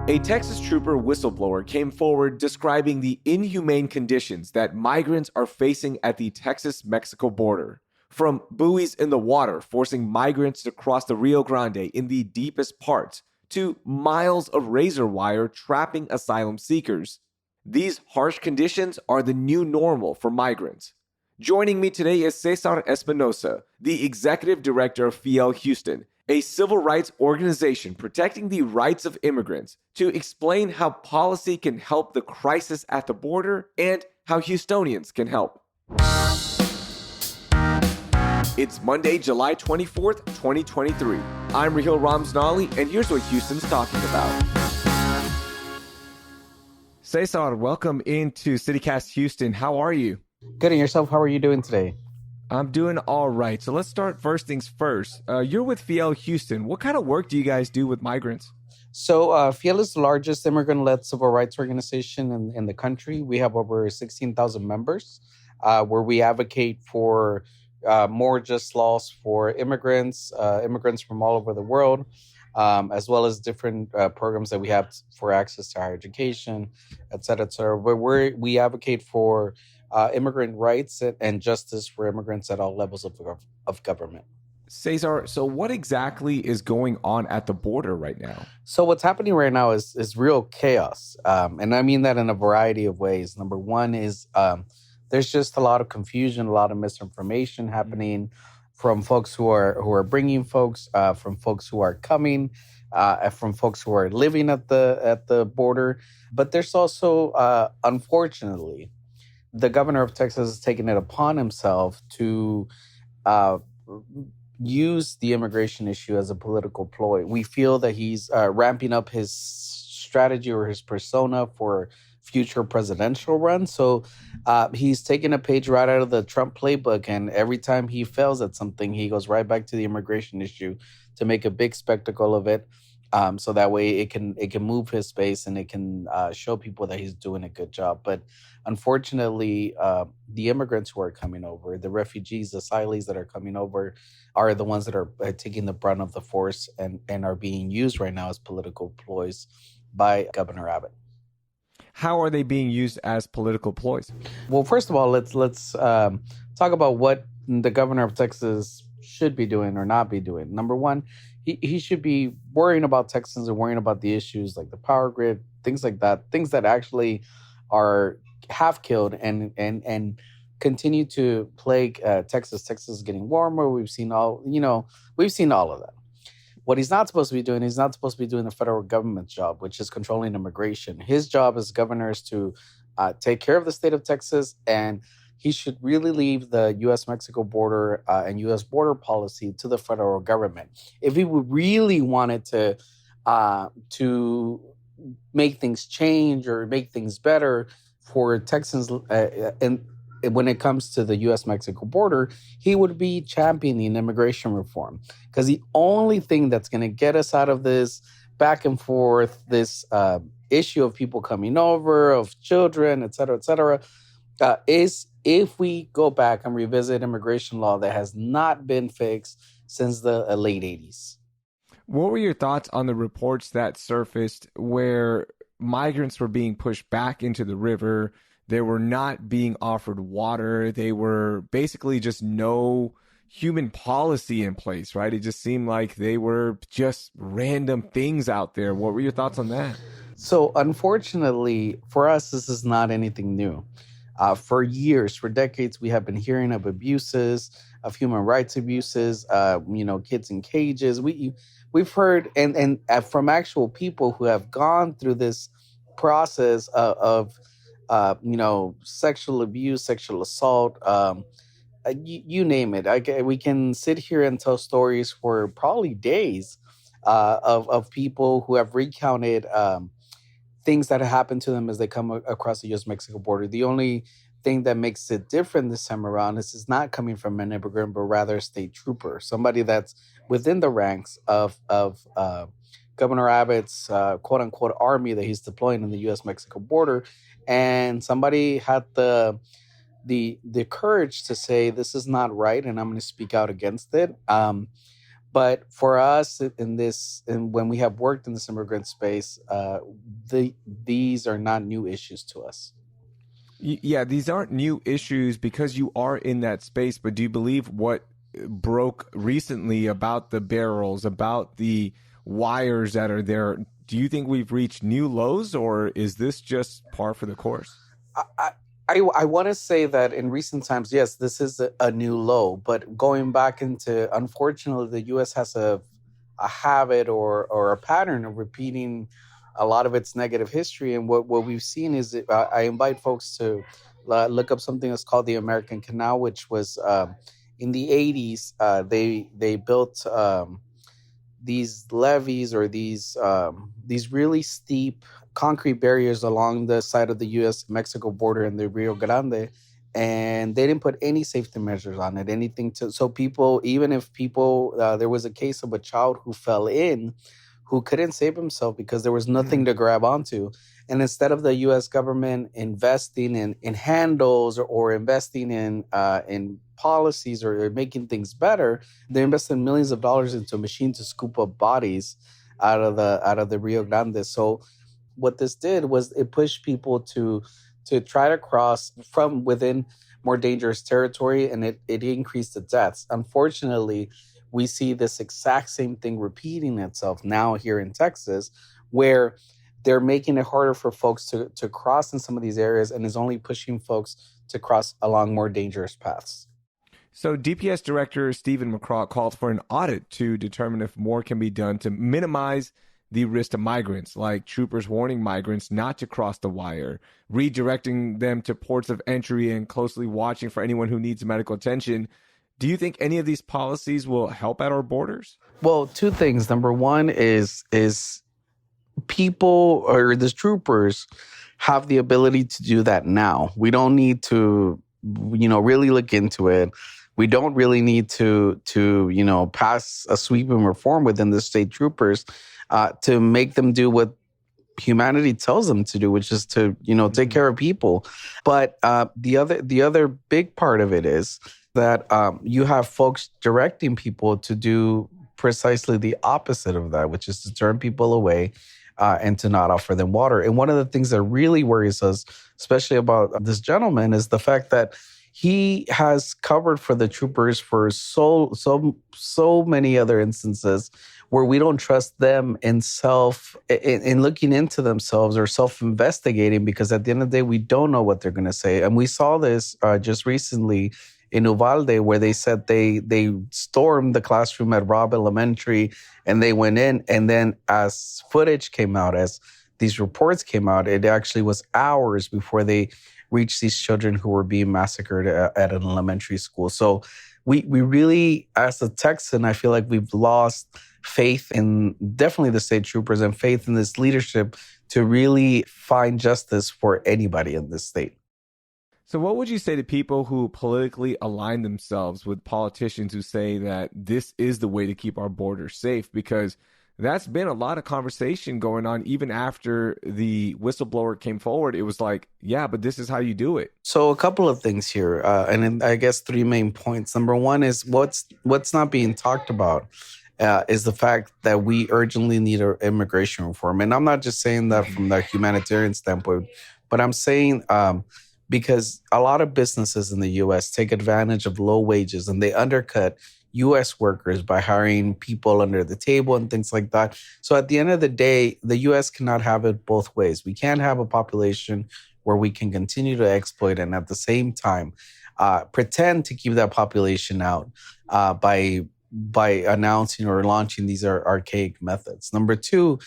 A Texas trooper whistleblower came forward describing the inhumane conditions that migrants are facing at the Texas-Mexico border. From buoys in the water forcing migrants to cross the Rio Grande in the deepest parts, to miles of razor wire trapping asylum seekers. These harsh conditions are the new normal for migrants. Joining me today is Cesar Espinosa, the executive director of FIEL Houston, a civil rights organization protecting the rights of immigrants, to explain how policy can help the crisis at the border and how Houstonians can help. It's Monday, July 24th, 2023. I'm Raheel Ramzanali, and here's what Houston's talking about. Cesar, welcome into CityCast Houston. How are you? Good, and yourself? How are you doing today? I'm doing all right. So let's start first things first. You're with FIEL Houston. What kind of work do you guys do with migrants? So FIEL is the largest immigrant-led civil rights organization in the country. We have over 16,000 members where we advocate for more just laws for immigrants from all over the world, as well as different programs that we have for access to higher education, et cetera, et cetera. But we advocate for immigrant rights and justice for immigrants at all levels of government. Cesar, so what exactly is going on at the border right now? So what's happening right now is real chaos. And I mean that in a variety of ways. Number one is there's just a lot of confusion, a lot of misinformation happening from folks who are bringing folks, from folks who are coming, from folks who are living at the border. But there's also, unfortunately, the governor of Texas has taken it upon himself to use the immigration issue as a political ploy. We feel that he's ramping up his strategy or his persona for future presidential run. So he's taking a page right out of the Trump playbook, and every time he fails at something, he goes right back to the immigration issue to make a big spectacle of it. So that way it can move his space and it can show people that he's doing a good job. But unfortunately, the immigrants who are coming over, the refugees, the asylees that are coming over, are the ones that are taking the brunt of the force and are being used right now as political ploys by Governor Abbott. How are they being used as political ploys? Well, first of all, let's talk about what the governor of Texas should be doing or not be doing. Number one, he should be worrying about Texans and worrying about the issues like the power grid, things like that, things that actually have killed and continue to plague Texas. Texas is getting warmer. We've seen all of that. What he's not supposed to be doing, he's not supposed to be doing the federal government's job, which is controlling immigration. His job as governor is to take care of the state of Texas, and he should really leave the U.S.-Mexico border and U.S. border policy to the federal government. If he would really wanted to make things change or make things better for Texans and when it comes to the U.S.-Mexico border, he would be championing immigration reform. Because the only thing that's going to get us out of this back and forth, this issue of people coming over, of children, et cetera, is if we go back and revisit immigration law that has not been fixed since the late 80s. What were your thoughts on the reports that surfaced where migrants were being pushed back into the river? They were not being offered water. They were basically just no human policy in place, right? It just seemed like they were just random things out there. What were your thoughts on that? So unfortunately, for us, this is not anything new. For years, for decades, we have been hearing of abuses, of human rights abuses, kids in cages. We've heard and from actual people who have gone through this process of sexual abuse, sexual assault, you name it. We can sit here and tell stories for probably days of people who have recounted things that happened to them as they come across the U.S.-Mexico border. The only thing that makes it different this time around is it's not coming from an immigrant, but rather a state trooper, somebody that's within the ranks of Governor Abbott's quote-unquote army that he's deploying in the U.S.-Mexico border. And somebody had the courage to say, this is not right, and I'm going to speak out against it. But for us in this, and when we have worked in this immigrant space, these are not new issues to us. Yeah, these aren't new issues because you are in that space, but do you believe what broke recently about the barrels, about the wires that are there? Do you think we've reached new lows, or is this just par for the course? I, I want to say that in recent times, yes, this is a new low. But going back into, unfortunately, the U.S. has a habit or a pattern of repeating a lot of its negative history. And what we've seen is, I invite folks to look up something that's called the American Canal, which was in the 80s. They built these levees or these really steep concrete barriers along the side of the U.S. Mexico border in the Rio Grande, and they didn't put any safety measures on it, anything to so people, even if people, there was a case of a child who fell in, who couldn't save himself because there was nothing to grab onto. And instead of the U.S. government investing in handles or investing in policies or making things better, they invested millions of dollars into a machine to scoop up bodies out of the Rio Grande. So what this did was it pushed people to try to cross from within more dangerous territory, and it increased the deaths. Unfortunately, we see this exact same thing repeating itself now here in Texas, where they're making it harder for folks to cross in some of these areas, and is only pushing folks to cross along more dangerous paths. So, DPS Director Stephen McCraw called for an audit to determine if more can be done to minimize the risk to migrants, like troopers warning migrants not to cross the wire, redirecting them to ports of entry, and closely watching for anyone who needs medical attention. Do you think any of these policies will help at our borders? Well, two things. Number one is people or the troopers have the ability to do that now. We don't need to, really look into it. We don't really need to pass a sweeping reform within the state troopers to make them do what humanity tells them to do, which is to, take care of people. But the other big part of it is that you have folks directing people to do precisely the opposite of that, which is to turn people away and to not offer them water. And one of the things that really worries us, especially about this gentleman, is the fact that he has covered for the troopers for so many other instances where we don't trust them in looking into themselves or self-investigating, because at the end of the day, we don't know what they're going to say. And we saw this just recently in Uvalde, where they said they stormed the classroom at Robb Elementary, and they went in, and then as footage came out, as these reports came out, it actually was hours before they reached these children who were being massacred at an elementary school. So we really, as a Texan, I feel like we've lost faith in definitely the state troopers and faith in this leadership to really find justice for anybody in this state. So what would you say to people who politically align themselves with politicians who say that this is the way to keep our borders safe? Because that's been a lot of conversation going on even after the whistleblower came forward. It was like, yeah, but this is how you do it. So a couple of things here, and I guess three main points. Number one is what's not being talked about is the fact that we urgently need an immigration reform. And I'm not just saying that from the humanitarian standpoint, but I'm saying because a lot of businesses in the U.S. take advantage of low wages, and they undercut U.S. workers by hiring people under the table and things like that. So at the end of the day, the U.S. cannot have it both ways. We can't have a population where we can continue to exploit and at the same time pretend to keep that population out by announcing or launching these archaic methods. Number two,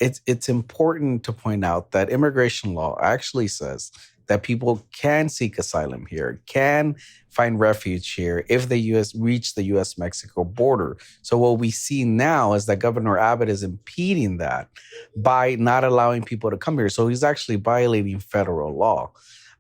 it's important to point out that immigration law actually says that people can seek asylum here, can find refuge here if the U.S. reach the U.S.-Mexico border. So what we see now is that Governor Abbott is impeding that by not allowing people to come here. So he's actually violating federal law.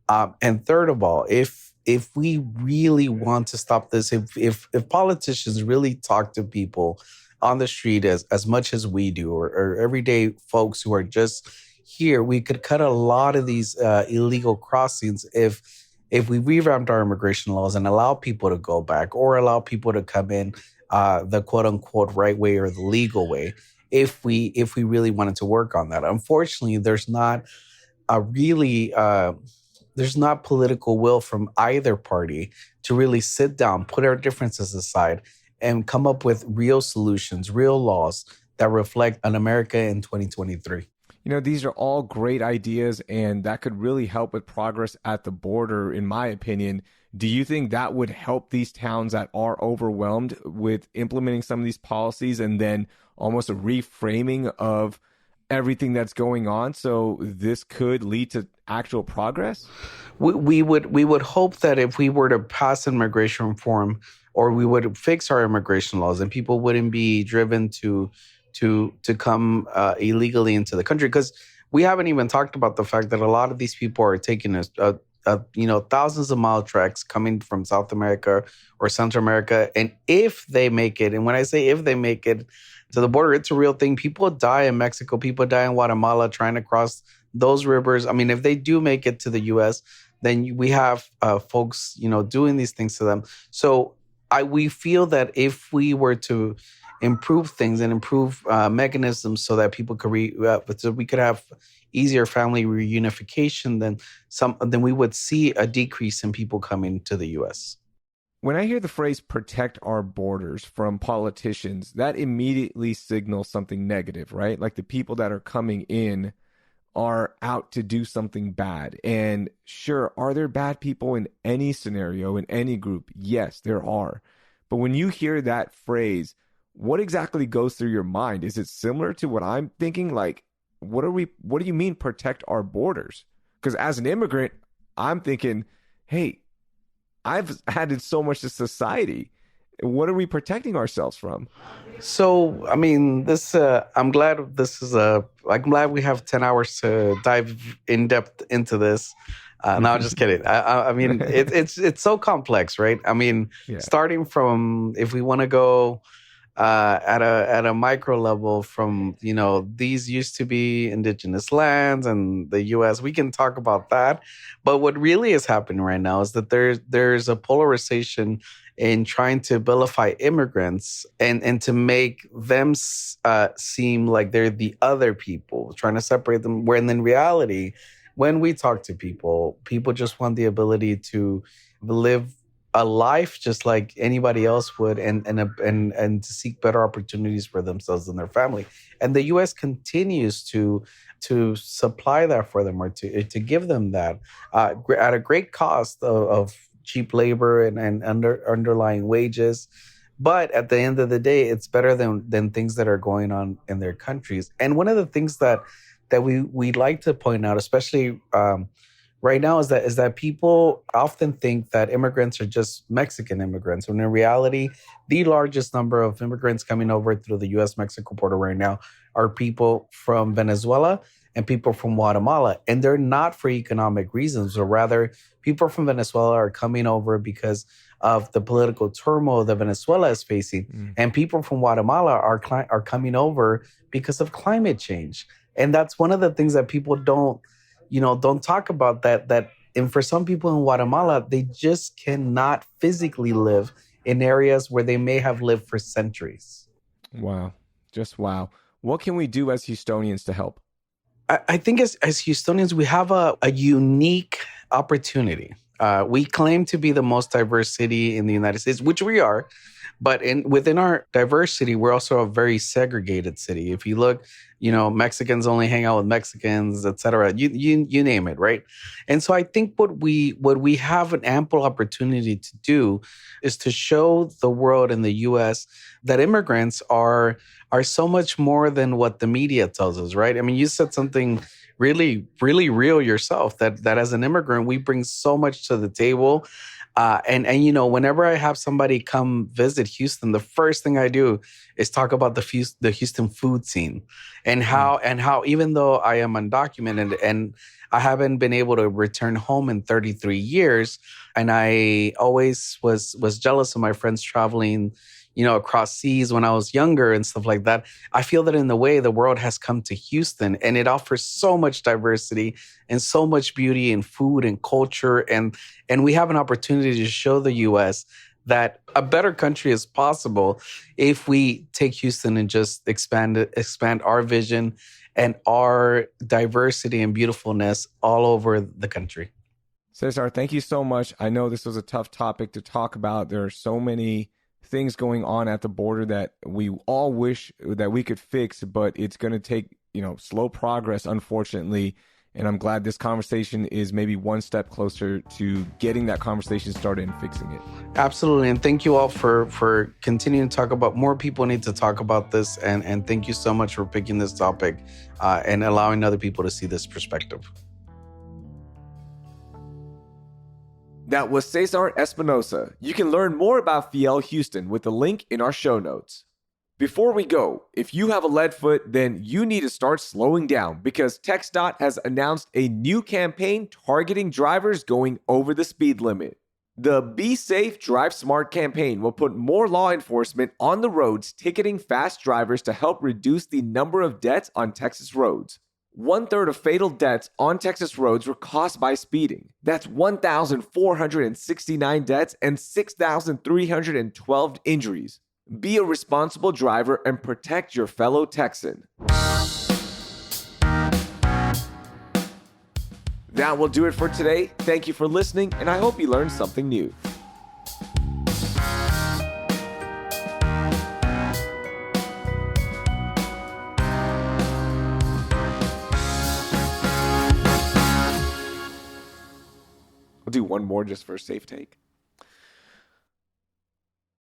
And third of all, if we really want to stop this, if politicians really talk to people on the street as much as we do, or everyday folks who are just here, we could cut a lot of these illegal crossings if we revamped our immigration laws and allow people to go back or allow people to come in the quote unquote right way or the legal way if we really wanted to work on that. Unfortunately, there's not political will from either party to really sit down, put our differences aside, and come up with real solutions, real laws that reflect an America in 2023. These are all great ideas, and that could really help with progress at the border, in my opinion. Do you think that would help these towns that are overwhelmed with implementing some of these policies and then almost a reframing of everything that's going on? So this could lead to actual progress? We would hope that if we were to pass immigration reform, or we would fix our immigration laws, and people wouldn't be driven to come illegally into the country, because we haven't even talked about the fact that a lot of these people are taking thousands of mile treks coming from South America or Central America, and if they make it, and when I say if they make it to the border, it's a real thing. People die in Mexico, people die in Guatemala trying to cross those rivers. I mean, if they do make it to the U.S., then we have folks, doing these things to them. So we feel that if we were to improve things and improve mechanisms so that people could so we could have easier family reunification, then we would see a decrease in people coming to the U.S. When I hear the phrase protect our borders from politicians, that immediately signals something negative, right? Like the people that are coming in are out to do something bad. And sure, are there bad people in any scenario, in any group? Yes, there are. But when you hear that phrase, what exactly goes through your mind? Is it similar to what I'm thinking? Like, what do you mean protect our borders? Because as an immigrant, I'm thinking, hey, I've added so much to society. What are we protecting ourselves from? So, I mean, I'm glad we have 10 hours to dive in depth into this. No, I'm just kidding. I mean, it's so complex, right? I mean, Yeah. Starting from, if we want to go at a micro level, from these used to be indigenous lands and the U.S., we can talk about that. But what really is happening right now is that there's a polarization in trying to vilify immigrants and to make them seem like they're the other people, trying to separate them. When in reality, when we talk to people just want the ability to live a life just like anybody else would, and to seek better opportunities for themselves and their family. And the U.S. continues to supply that for them, or to give them that at a great cost of cheap labor and underlying wages. But at the end of the day, it's better than things that are going on in their countries. And one of the things that we like to point out, especially right now, is that people often think that immigrants are just Mexican immigrants, when in reality, the largest number of immigrants coming over through the U.S.-Mexico border right now are people from Venezuela and people from Guatemala. And they're not for economic reasons, or rather, people from Venezuela are coming over because of the political turmoil that Venezuela is facing. Mm. And people from Guatemala are coming over because of climate change. And that's one of the things that people don't talk about, and for some people in Guatemala, they just cannot physically live in areas where they may have lived for centuries. Wow. Just wow. What can we do as Houstonians to help? I think as Houstonians, we have a unique opportunity. We claim to be the most diverse city in the United States, which we are. But within our diversity, we're also a very segregated city. If you look, Mexicans only hang out with Mexicans, et cetera. You name it, right? And so I think what we have an ample opportunity to do is to show the world and the U.S. that immigrants are so much more than what the media tells us, right? I mean, you said something really, really real yourself, that as an immigrant, we bring so much to the table. And whenever I have somebody come visit Houston, the first thing I do is talk about the Houston food scene, and how even though I am undocumented and I haven't been able to return home in 33 years, and I always was jealous of my friends traveling, across seas when I was younger and stuff like that. I feel that in the way the world has come to Houston, and it offers so much diversity and so much beauty in food and culture. And we have an opportunity to show the U.S. that a better country is possible if we take Houston and just expand our vision and our diversity and beautifulness all over the country. Cesar, thank you so much. I know this was a tough topic to talk about. There are so many things going on at the border that we all wish that we could fix, but it's going to take, slow progress, unfortunately. And I'm glad this conversation is maybe one step closer to getting that conversation started and fixing it. Absolutely. And thank you all for continuing to talk about, more people need to talk about this. And thank you so much for picking this topic and allowing other people to see this perspective. That was Cesar Espinosa. You can learn more about FIEL Houston with the link in our show notes. Before we go, if you have a lead foot, then you need to start slowing down because TxDOT has announced a new campaign targeting drivers going over the speed limit. The Be Safe, Drive Smart campaign will put more law enforcement on the roads ticketing fast drivers to help reduce the number of deaths on Texas roads. 1/3 of fatal deaths on Texas roads were caused by speeding. That's 1,469 deaths and 6,312 injuries. Be a responsible driver and protect your fellow Texan. That will do it for today. Thank you for listening, and I hope you learned something new. I'll do one more just for a safe take.